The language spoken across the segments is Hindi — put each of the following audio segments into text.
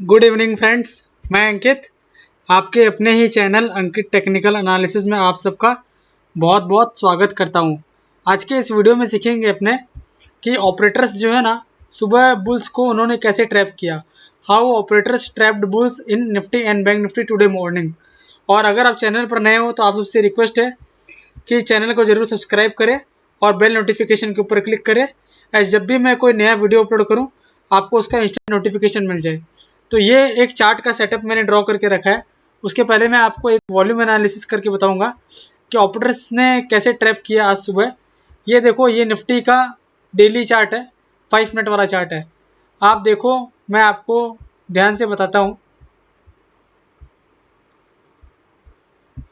Good evening friends. मैं अंकित, आपके अपने ही चैनल अंकित टेक्निकल एनालिसिस में आप सबका बहुत बहुत स्वागत करता हूं। आज के इस वीडियो में सीखेंगे अपने कि ऑपरेटर्स जो है ना, सुबह बुल्स को उन्होंने कैसे ट्रैप किया। How operators trapped bulls in Nifty and bank Nifty today morning. और अगर आप चैनल पर नए हो तो आप सबसे रिक्वेस्ट है कि चैनल को जरूर सब्सक्राइब करें और बेल नोटिफिकेशन के ऊपर क्लिक करें, ऐसे जब भी मैं कोई नया वीडियो अपलोड करूं आपको उसका इंस्टेंट नोटिफिकेशन मिल जाए। तो ये एक चार्ट का सेटअप मैंने ड्रॉ करके रखा है। उसके पहले मैं आपको एक वॉल्यूम एनालिसिस करके बताऊंगा कि ऑपरेटर्स ने कैसे ट्रैप किया आज सुबह। ये देखो, ये निफ्टी का डेली चार्ट है, 5 मिनट वाला चार्ट है। आप देखो, मैं आपको ध्यान से बताता हूँ,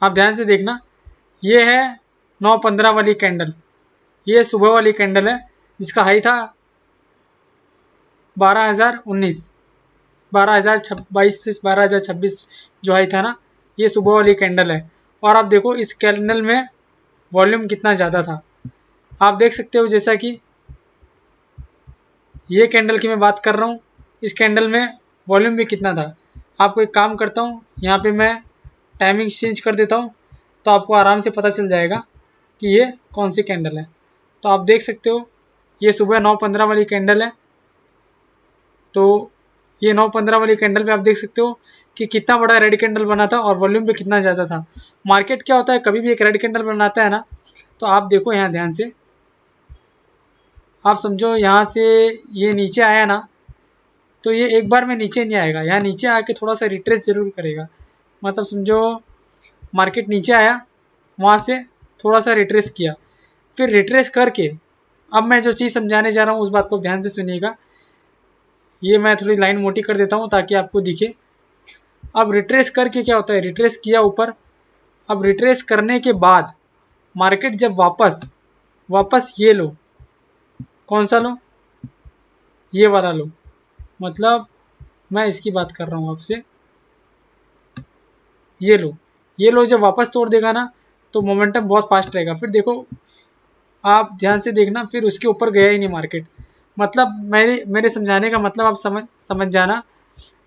आप ध्यान से देखना। ये है 9:15 वाली कैंडल, ये सुबह वाली कैंडल है जिसका हाई था 12,019, 12,022 से 12,026 जो हाई था ना, ये सुबह वाली कैंडल है। और आप देखो इस कैंडल में वॉल्यूम कितना ज़्यादा था, आप देख सकते हो। जैसा कि ये कैंडल की मैं बात कर रहा हूँ, इस कैंडल में वॉल्यूम भी कितना था। आपको एक काम करता हूँ, यहाँ पे मैं टाइमिंग चेंज कर देता हूँ तो आपको आराम से पता चल जाएगा कि ये कौन सी कैंडल है। तो आप देख सकते हो, ये सुबह 9:15 वाली कैंडल है। तो ये 9:15 वाली कैंडल पे आप देख सकते हो कि कितना बड़ा रेड कैंडल बना था और वॉल्यूम भी कितना ज़्यादा था। मार्केट क्या होता है, कभी भी एक रेड कैंडल बनाता है ना, तो आप देखो यहाँ ध्यान से, आप समझो यहाँ से ये नीचे आया ना, तो ये एक बार में नीचे नहीं आएगा, यहाँ नीचे आके थोड़ा सा रिट्रेस जरूर करेगा। मतलब समझो मार्केट नीचे आया, वहाँ से थोड़ा सा रिट्रेस किया, फिर रिट्रेस करके, अब मैं जो चीज़ समझाने जा रहा हूँ उस बात को ध्यान से सुनिएगा। ये मैं थोड़ी लाइन मोटी कर देता हूँ ताकि आपको दिखे। अब रिट्रेस करके क्या होता है, रिट्रेस किया ऊपर। अब रिट्रेस करने के बाद मार्केट जब वापस वापस ये लो, कौन सा लो, ये वाला लो, मतलब मैं इसकी बात कर रहा हूँ आपसे, ये लो, ये लो जब वापस तोड़ देगा ना तो मोमेंटम बहुत फास्ट रहेगा। फिर देखो, आप ध्यान से देखना, फिर उसके ऊपर गया ही नहीं मार्केट। मतलब मेरे मेरे समझाने का मतलब आप समझ जाना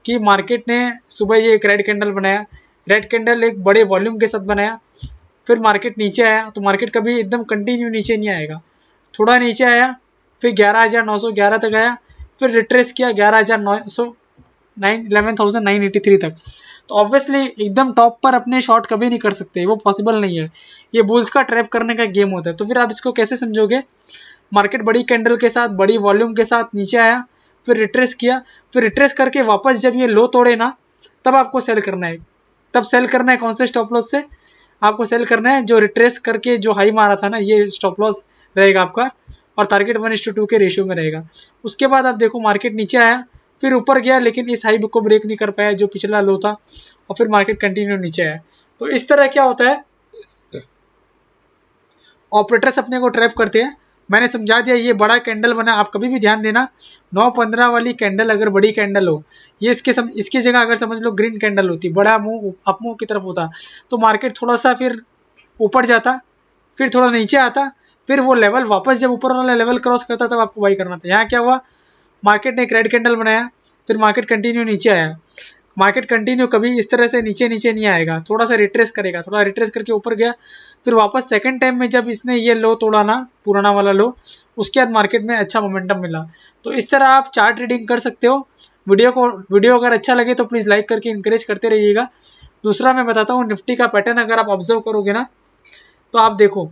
कि मार्केट ने सुबह ये एक रेड कैंडल बनाया, रेड कैंडल एक बड़े वॉल्यूम के साथ बनाया, फिर मार्केट नीचे आया। तो मार्केट कभी एकदम कंटिन्यू नीचे नहीं आएगा, थोड़ा नीचे आया, फिर 11,911 तक आया, फिर रिट्रेस किया 11,900, 11,983 तक। तो ऑब्वियसली एकदम टॉप पर अपने शॉट कभी नहीं कर सकते, वो पॉसिबल नहीं है। ये बुल्स का ट्रैप करने का गेम होता है। तो फिर आप इसको कैसे समझोगे, मार्केट बड़ी कैंडल के साथ बड़ी वॉल्यूम के साथ नीचे आया, फिर रिट्रेस किया, फिर रिट्रेस करके वापस जब ये लो तोड़े ना, तब आपको सेल करना है। तब सेल करना है कौन से स्टॉप लॉस से, आपको सेल करना है जो रिट्रेस करके जो हाई मारा था ना, ये स्टॉप लॉस रहेगा आपका, और टारगेट 1:2 के रेशियो में रहेगा। उसके बाद आप देखो मार्केट नीचे आया, फिर ऊपर गया, लेकिन इस हाई को ब्रेक नहीं कर पाया जो पिछला लो था, और फिर मार्केट कंटिन्यू नीचे आया। तो इस तरह क्या होता है, ऑपरेटर्स अपने को ट्रैप करते हैं। मैंने समझा दिया, ये बड़ा कैंडल बना, आप कभी भी ध्यान देना, 9:15 वाली कैंडल अगर बड़ी कैंडल हो, ये इसकी जगह अगर समझ लो ग्रीन कैंडल होती, बड़ा मुंह अप मुंह की तरफ होता, तो मार्केट थोड़ा सा फिर ऊपर जाता, फिर थोड़ा नीचे आता, फिर वो लेवल वापस जब ऊपर वाला लेवल क्रॉस करता तब आपको बाई करना था। यहाँ क्या हुआ, मार्केट ने एक रेड कैंडल बनाया, फिर मार्केट कंटिन्यू नीचे आया। मार्केट कंटिन्यू कभी इस तरह से नीचे नीचे नहीं आएगा, थोड़ा सा रिट्रेस करेगा, थोड़ा रिट्रेस करके ऊपर गया, फिर वापस सेकंड टाइम में जब इसने ये लो तोड़ा ना, पुराना वाला लो, उसके बाद मार्केट में अच्छा मोमेंटम मिला। तो इस तरह आप चार्ट रीडिंग कर सकते हो। वीडियो अगर अच्छा लगे तो प्लीज़ लाइक करके इंकरेज करते रहिएगा। दूसरा मैं बताता हूँ, निफ्टी का पैटर्न अगर आप ऑब्जर्व करोगे ना, तो आप देखो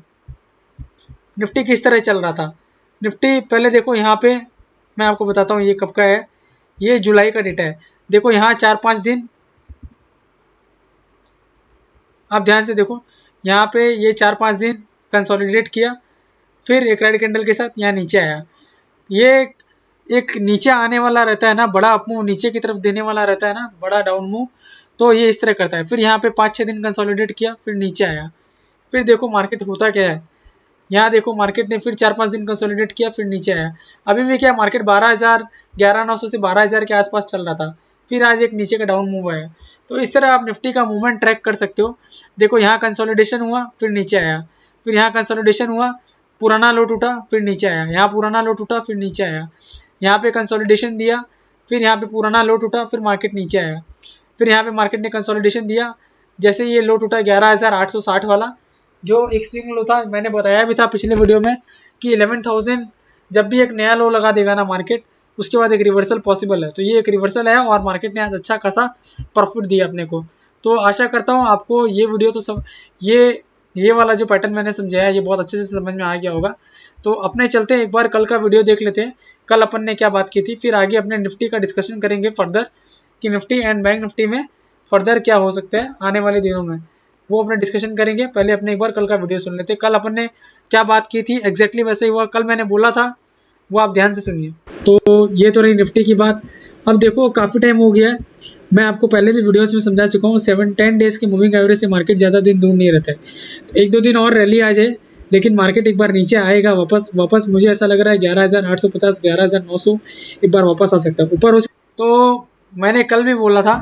निफ्टी किस तरह चल रहा था। निफ्टी पहले देखो, यहाँ पे मैं आपको बताता हूँ ये कब का है, ये जुलाई का डेटा है। देखो यहाँ 4-5 दिन, आप ध्यान से देखो, यहाँ पे ये 4-5 दिन कंसोलिडेट किया, फिर एक रेड कैंडल के साथ यहाँ नीचे आया। ये एक नीचे आने वाला रहता है ना, बड़ा अप मूव नीचे की तरफ देने वाला रहता है ना, बड़ा डाउन मूव, तो ये इस तरह करता है। फिर यहाँ पे 5-6 दिन कंसोलिडेट किया, फिर नीचे आया। फिर देखो मार्केट होता क्या है, यहाँ देखो मार्केट ने फिर 4-5 दिन कंसोलिडेट किया, फिर नीचे आया। अभी भी क्या, मार्केट 12,000, 11,900 से 12,000 के आसपास चल रहा था, फिर आज एक नीचे का डाउन मूव आया। तो इस तरह आप निफ्टी का मूवमेंट ट्रैक कर सकते हो। देखो यहाँ कंसोलिडेशन हुआ, फिर नीचे आया, फिर यहाँ कंसोलिडेशन हुआ, पुराना लो टूटा, फिर नीचे आया, यहाँ पुराना लो टूटा, फिर नीचे आया, यहाँ पे कंसोलिडेशन दिया, फिर यहाँ पे पुराना लो टूटा, फिर मार्केट नीचे आया, फिर यहाँ पे मार्केट ने कंसोलिडेशन दिया। जैसे ये लो टूटा 11,860 वाला, जो एक स्विंग लो था, मैंने बताया भी था पिछले वीडियो में कि 11,000 जब भी एक नया लो लगा देगा ना मार्केट, उसके बाद एक रिवर्सल पॉसिबल है। तो ये एक रिवर्सल है और मार्केट ने आज अच्छा खासा प्रॉफिट दिया अपने को। तो आशा करता हूँ आपको ये वीडियो तो सब ये वाला जो पैटर्न मैंने समझाया ये बहुत अच्छे से समझ में आ गया होगा। तो अपने चलते हैं, एक बार कल का वीडियो देख लेते हैं, कल अपन ने क्या बात की थी, फिर आगे अपने निफ्टी का डिस्कशन करेंगे फर्दर कि निफ्टी एंड बैंक निफ्टी में फर्दर क्या हो सकता है आने वाले दिनों में, वो अपने डिस्कशन करेंगे। पहले अपने एक बार कल का वीडियो सुन लेते हैं, कल अपन ने क्या बात की थी एग्जैक्टली वैसे ही हुआ, कल मैंने बोला था वो आप ध्यान से सुनिए। तो ये तो रही निफ्टी की बात। अब देखो काफ़ी टाइम हो गया है, मैं आपको पहले भी वीडियोस में समझा चुका हूँ, 7-10 डेज की मूविंग एवरेज से मार्केट ज़्यादा दिन दूर नहीं रहता है। एक दो दिन और रैली आ जाए लेकिन मार्केट एक बार नीचे आएगा वापस मुझे ऐसा लग रहा है 11,850 11,900 एक बार वापस आ सकता है ऊपर हो। तो मैंने कल भी बोला था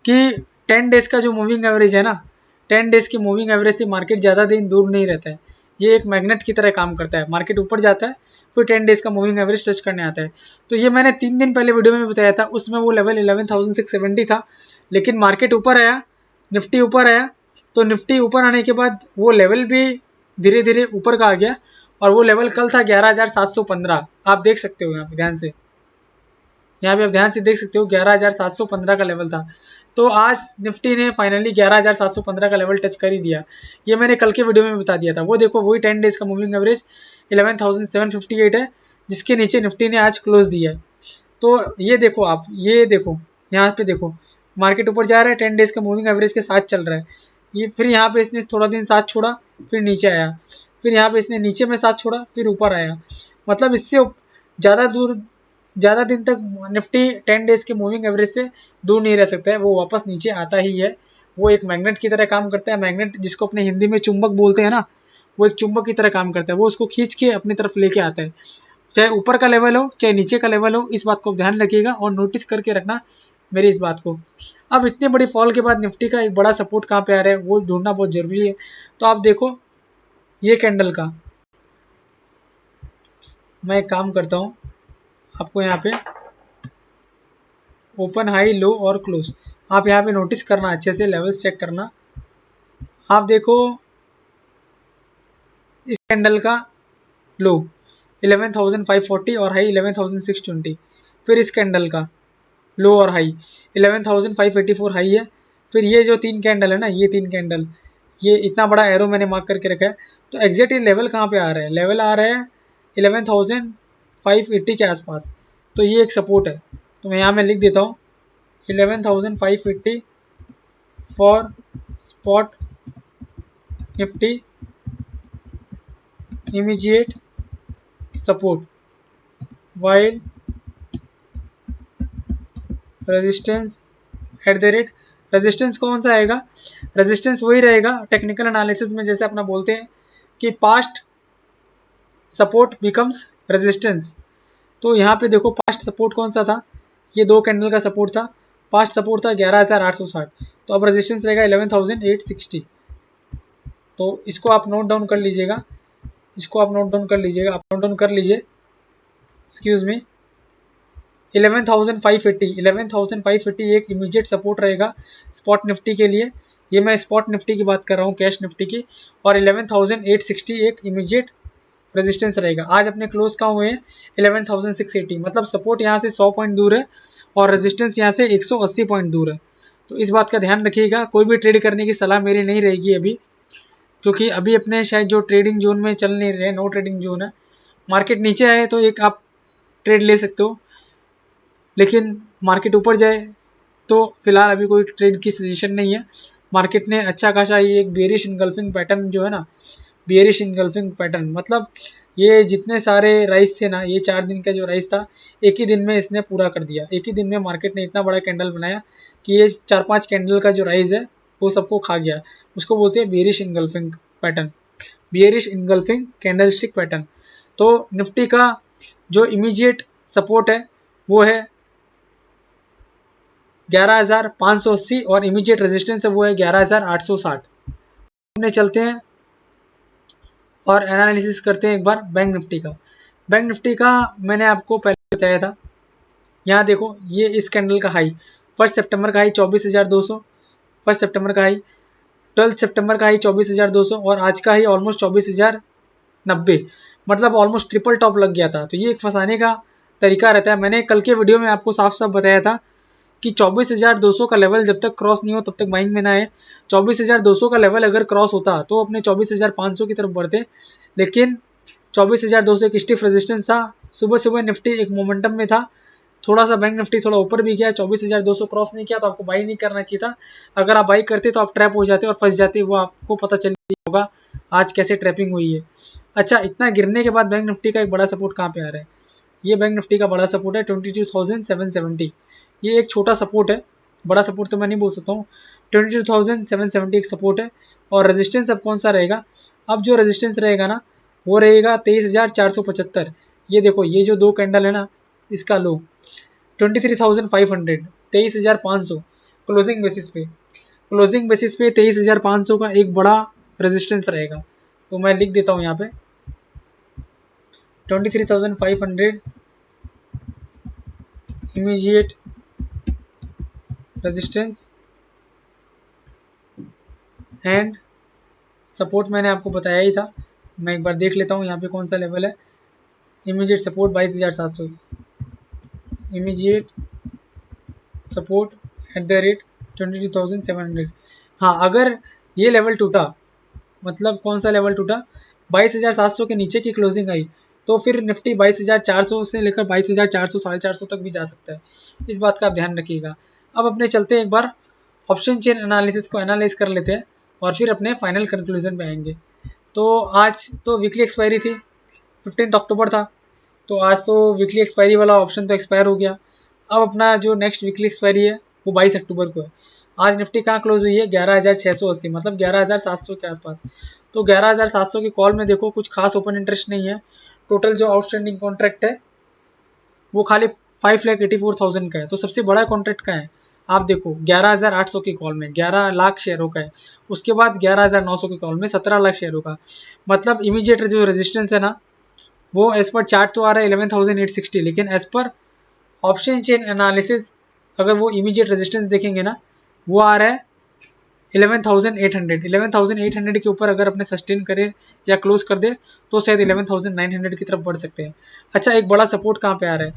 कि 10 डेज का जो मूविंग एवरेज है ना, 10 डेज की मूविंग एवरेज से मार्केट ज़्यादा दिन दूर नहीं रहता है। ये एक मैग्नेट की तरह काम करता है, मार्केट ऊपर जाता है फिर 10 डेज का मूविंग एवरेज टच करने आता है। तो ये मैंने 3 दिन पहले वीडियो में बताया था, उसमें वो लेवल 11,670 था, लेकिन मार्केट ऊपर आया, निफ्टी ऊपर आया, तो निफ्टी ऊपर आने के बाद वो लेवल भी धीरे धीरे ऊपर का आ गया और वो लेवल कल था 11,715। आप देख सकते हो यहाँ पे ध्यान से, यहाँ पे आप ध्यान से देख सकते हो 11,715 का लेवल था। तो आज निफ्टी ने फाइनली 11,715 का लेवल टच कर ही दिया, ये मैंने कल के वीडियो में बता दिया था। वो देखो वही 10 डेज का मूविंग एवरेज 11,758 है, जिसके नीचे निफ्टी ने आज क्लोज दिया है। तो ये देखो आप, ये देखो यहाँ पे देखो मार्केट ऊपर जा रहा है, 10 डेज का मूविंग एवरेज के साथ चल रहा है। ये फिर यहाँ पे इसने थोड़ा दिन साथ छोड़ा, फिर नीचे आया, फिर यहाँ पे इसने नीचे में साथ छोड़ा, फिर ऊपर आया। मतलब इससे ज़्यादा दिन तक निफ्टी 10 डेज के मूविंग एवरेज से दूर नहीं रह सकता है, वो वापस नीचे आता ही है। वो एक मैग्नेट की तरह काम करता है, मैग्नेट जिसको अपने हिंदी में चुंबक बोलते हैं ना, वो एक चुंबक की तरह काम करता है, वो उसको खींच के अपनी तरफ लेके आता है, चाहे ऊपर का लेवल हो चाहे नीचे का लेवल हो। इस बात को ध्यान रखिएगा और नोटिस करके रखना मेरी इस बात को। अब इतने बड़ी फॉल के बाद निफ्टी का एक बड़ा सपोर्ट कहाँ पे आ रहा है वो ढूंढना बहुत जरूरी है। तो आप देखो ये कैंडल का, मैं एक काम करता हूँ, आपको यहाँ पे ओपन हाई लो और क्लोज आप यहाँ पे नोटिस करना, अच्छे से लेवल्स चेक करना। आप देखो इस कैंडल का लो 11,540 और हाई 11,620, फिर इस कैंडल का लो और हाई 11,584 हाई है। फिर ये जो 3 कैंडल है ना, ये 3 कैंडल, ये इतना बड़ा एरो मैंने मार्क करके रखा है। तो एग्जैक्ट ये लेवल कहाँ पे आ रहा है, लेवल आ रहा है 11,580 के आसपास। तो ये एक सपोर्ट है, तो मैं यहाँ में लिख देता हूँ 11,580 for spot Nifty immediate support, while resistance at the rate. Resistance कौन सा आएगा, रेजिस्टेंस वही रहेगा टेक्निकल एनालिसिस में जैसे अपना बोलते हैं कि पास्ट सपोर्ट बिकम्स रेजिस्टेंस। तो यहाँ पे देखो पास्ट सपोर्ट कौन सा था, ये 2 कैंडल का सपोर्ट था, पास्ट सपोर्ट था 11,860, तो अब रेजिस्टेंस रहेगा 11,860। तो इसको आप नोट डाउन कर लीजिएगा, इसको आप नोट डाउन कर लीजिएगा, आप नोट डाउन कर लीजिए, एक्सक्यूज मी। 11,580 एक इमीडिएट सपोर्ट रहेगा स्पॉट निफ्टी के लिए, ये मैं स्पॉट निफ्टी की बात कर रहा हूँ, कैश निफ्टी की। और 11,860 एक इमीडिएट रेजिस्टेंस रहेगा। आज अपने क्लोज कहाँ हुए हैं 11,680, मतलब सपोर्ट यहाँ से 100 पॉइंट दूर है और रेजिस्टेंस यहाँ से 180 पॉइंट दूर है। तो इस बात का ध्यान रखिएगा, कोई भी ट्रेड करने की सलाह मेरी नहीं रहेगी अभी, क्योंकि अभी अपने शायद जो ट्रेडिंग जोन में चल नहीं रहे, नो ट्रेडिंग जोन है। मार्केट नीचे आए तो एक आप ट्रेड ले सकते हो, लेकिन मार्केट ऊपर जाए तो फिलहाल अभी कोई ट्रेड की सजेशन नहीं है। मार्केट ने अच्छा खासा ये एक बेरिश इनगल्फिंग पैटर्न जो है ना, बेरिश इनगल्फिंग पैटर्न, मतलब ये जितने सारे राइज थे ना, ये 4 दिन का जो राइज था एक ही दिन में इसने पूरा कर दिया। एक ही दिन में मार्केट ने इतना बड़ा कैंडल बनाया कि ये 4-5 कैंडल का जो राइज है वो सबको खा गया। उसको बोलते हैं bearish engulfing pattern, bearish engulfing candlestick pattern. तो निफ्टी का जो इमीडिएट सपोर्ट है वो है 11,580 और इमीडिएट रेजिस्टेंस है वो है 11,860। हमने चलते हैं और एनालिसिस करते हैं एक बार बैंक निफ्टी का। बैंक निफ्टी का मैंने आपको पहले बताया था, यहाँ देखो ये इस कैंडल का हाई 1 सितंबर का हाई 24,200, 1 सितंबर का हाई 12 सितंबर का हाई 24,200 और आज का हाई ऑलमोस्ट 24,090, मतलब ऑलमोस्ट ट्रिपल टॉप लग गया था। तो ये एक फंसाने का तरीका रहता है। मैंने कल के वीडियो में आपको साफ साफ बताया था कि 24,200 का लेवल जब तक क्रॉस नहीं हो तब तक बाइंग में ना है। 24,200 का लेवल अगर क्रॉस होता तो अपने 24,500 की तरफ बढ़ते, लेकिन 24,200 एक स्टिफ रेजिस्टेंस था। सुबह सुबह निफ्टी एक मोमेंटम में था, थोड़ा सा बैंक निफ्टी थोड़ा ऊपर भी गया, 24,200 क्रॉस नहीं किया तो आपको बाई नहीं करना चाहिए था। अगर आप बाई करते तो आप ट्रैप हो जाते और फंस जाते, वो आपको पता चल होगा आज कैसे ट्रैपिंग हुई है। अच्छा, इतना गिरने के बाद बैंक निफ्टी का एक बड़ा सपोर्ट कहाँ पे आ रहा है? ये बैंक निफ्टी का बड़ा सपोर्ट है 22,770। ये एक छोटा सपोर्ट है, बड़ा सपोर्ट तो मैं नहीं बोल सकता हूँ। 22,770 एक सपोर्ट है। और रेजिस्टेंस अब कौन सा रहेगा? अब जो रेजिस्टेंस रहेगा ना वो रहेगा 23,475। ये देखो ये जो दो कैंडल है ना, इसका लो 23,500, 23,500 क्लोजिंग बेसिस पे, क्लोजिंग बेसिस पे 23,500 का एक बड़ा रेजिस्टेंस रहेगा। तो मैं लिख देता हूँ यहाँ पे 23,500 इमीडिएट रेजिस्टेंस एंड सपोर्ट मैंने आपको बताया ही था। मैं एक बार देख लेता हूँ यहाँ पे कौन सा लेवल है। Immediate support 22,700, immediate support @ 22,700। हाँ, अगर ये लेवल टूटा, मतलब कौन सा लेवल टूटा? 22,700 के नीचे की क्लोजिंग आई तो फिर निफ्टी 22,400 से लेकर 22,400 450 तक भी जा सकता है। इस बात का आप ध्यान रखिएगा। अब अपने चलते हैं एक बार ऑप्शन चेन एनालिसिस को एनालाइज कर लेते हैं और फिर अपने फाइनल कंक्लूजन पे आएंगे। तो आज तो वीकली एक्सपायरी थी, 15 अक्टूबर था, तो आज तो वीकली एक्सपायरी वाला ऑप्शन तो एक्सपायर हो गया। अब अपना जो नेक्स्ट वीकली एक्सपायरी है वो 22 अक्टूबर को है। आज निफ्टी कहाँ क्लोज हुई है? 11,680, मतलब 11,700 के आसपास। तो 11,700 की कॉल में देखो कुछ खास ओपन इंटरेस्ट नहीं है। टोटल जो आउटस्टैंडिंग कॉन्ट्रैक्ट है वो खाली 5,84,000 का है। तो सबसे बड़ा कॉन्ट्रैक्ट का है, आप देखो 11,800 की कॉल में 11 लाख शेयरों का है। उसके बाद 11,900 की कॉल में 17 लाख शेयरों का। मतलब इमीडिएट जो रेजिस्टेंस है ना वो एज पर चार्ट तो आ रहा है 11,860, लेकिन as per option chain analysis अगर वो इमीडिएट रेजिस्टेंस देखेंगे ना वो आ रहा है 11,800। 11,800 के ऊपर अगर अपने सस्टेन करे या क्लोज कर दे तो शायद 11,900 की तरफ बढ़ सकते हैं। अच्छा, एक बड़ा सपोर्ट कहाँ पे आ रहा है?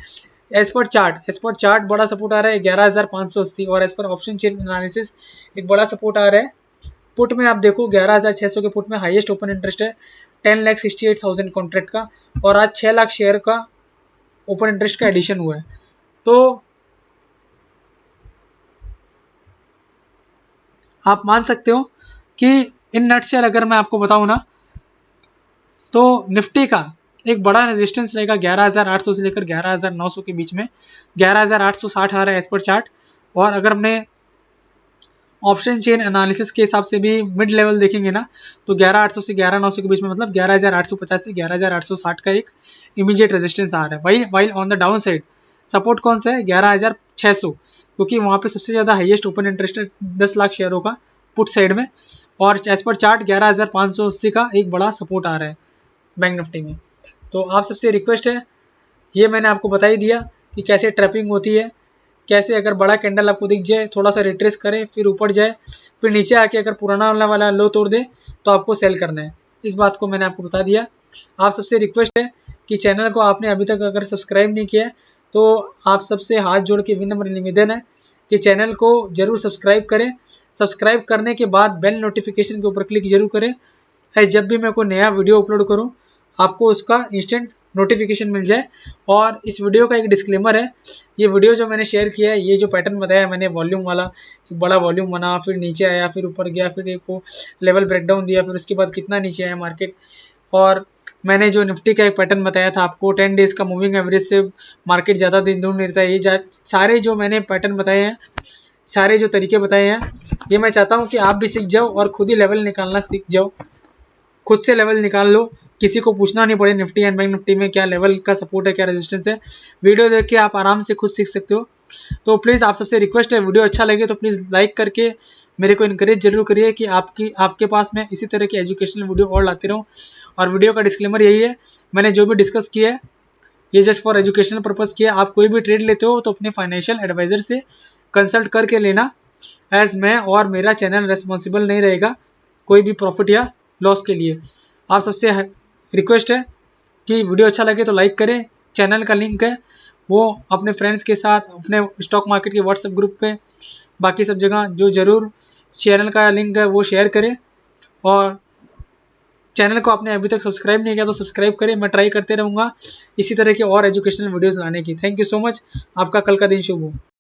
एज पर चार्ट बड़ा सपोर्ट आ रहा है 11,580 और as per option chain analysis एक बड़ा सपोर्ट आ रहा है। पुट में आप देखो 11,600 के पुट में हाईएस्ट ओपन इंटरेस्ट है 10,68,000 कॉन्ट्रैक्ट का, और आज 6 लाख शेयर का ओपन इंटरेस्ट का एडिशन हुआ है। तो आप मान सकते हो कि इन नटशेल अगर मैं आपको बताऊं ना तो निफ्टी का एक बड़ा रेजिस्टेंस रहेगा 11,800 से लेकर 11,900 के बीच में। 11,860 आ रहा है एज पर चार्ट। और अगर हमने ऑप्शन चेन एनालिसिस के हिसाब से भी मिड लेवल देखेंगे ना तो 11,800 से 11,900 के बीच में, मतलब 11,850 से 11,860 का एक इमीडिएट रेजिस्टेंस आ रहा है। While on the down side support कौन सा है? 11,600, क्योंकि वहाँ पे सबसे ज़्यादा हाईएस्ट ओपन इंटरेस्ट है 10 लाख शेयरों का पुट साइड में। और एज पर चार्ट 11,580 का एक बड़ा सपोर्ट आ रहा है बैंक निफ्टी में। तो आप सबसे रिक्वेस्ट है, ये मैंने आपको बता ही दिया कि कैसे ट्रैपिंग होती है, कैसे अगर बड़ा कैंडल आपको दिख जाए थोड़ा सा रिट्रेस करे फिर ऊपर जाए फिर नीचे आके अगर पुराना वाला लो तोड़ दे तो आपको सेल करना है। इस बात को मैंने आपको बता दिया। आप सबसे रिक्वेस्ट है कि चैनल को आपने अभी तक अगर सब्सक्राइब नहीं किया है तो आप सबसे हाथ जोड़ के विनम्र निवेदन है कि चैनल को जरूर सब्सक्राइब करें। सब्सक्राइब करने के बाद बेल नोटिफिकेशन के ऊपर क्लिक जरूर करें, जब भी मैं कोई नया वीडियो अपलोड करूं आपको उसका इंस्टेंट नोटिफिकेशन मिल जाए। और इस वीडियो का एक डिस्क्लेमर है, ये वीडियो जो मैंने शेयर किया है, ये जो पैटर्न बताया मैंने वॉल्यूम वाला, एक बड़ा वॉल्यूम बना फिर नीचे आया फिर ऊपर गया फिर एक को लेवल ब्रेकडाउन दिया फिर उसके बाद कितना नीचे आया मार्केट, और मैंने जो निफ्टी का एक पैटर्न बताया था आपको 10 डेज का मूविंग एवरेज से मार्केट ज़्यादा दिन दूर नहीं रहता है, ये सारे जो मैंने पैटर्न बताए हैं, सारे जो तरीके बताए हैं, ये मैं चाहता हूँ कि आप भी सीख जाओ और खुद ही लेवल निकालना सीख जाओ। खुद से लेवल निकाल लो, किसी को पूछना नहीं पड़े निफ्टी एंड बैंक निफ्टी में क्या लेवल का सपोर्ट है क्या रेजिस्टेंस है। वीडियो देख के आप आराम से खुद सीख सकते हो। तो प्लीज़ आप सबसे रिक्वेस्ट है, वीडियो अच्छा लगे तो प्लीज़ लाइक करके मेरे को इनकरेज जरूर करिए कि आपके पास मैं इसी तरह की एजुकेशनल वीडियो और लाते रहूँ। और वीडियो का डिस्क्लेमर यही है, मैंने जो भी डिस्कस किया है ये जस्ट फॉर एजुकेशनल पर्पज़ किया। आप कोई भी ट्रेड लेते हो तो अपने फाइनेंशियल एडवाइज़र से कंसल्ट करके लेना, एज मैं और मेरा चैनल रेस्पॉन्सिबल नहीं रहेगा कोई भी प्रॉफिट या लॉस के लिए। आप सबसे रिक्वेस्ट है कि वीडियो अच्छा लगे तो लाइक करें, चैनल का लिंक है वो अपने फ्रेंड्स के साथ, अपने स्टॉक मार्केट के व्हाट्सएप ग्रुप पे, बाकी सब जगह जो ज़रूर चैनल का लिंक है वो शेयर करें। और चैनल को आपने अभी तक सब्सक्राइब नहीं किया तो सब्सक्राइब करें। मैं ट्राई करते रहूँगा इसी तरह के और एजुकेशनल वीडियोस लाने की। Thank you so much. आपका कल का दिन शुभ हो।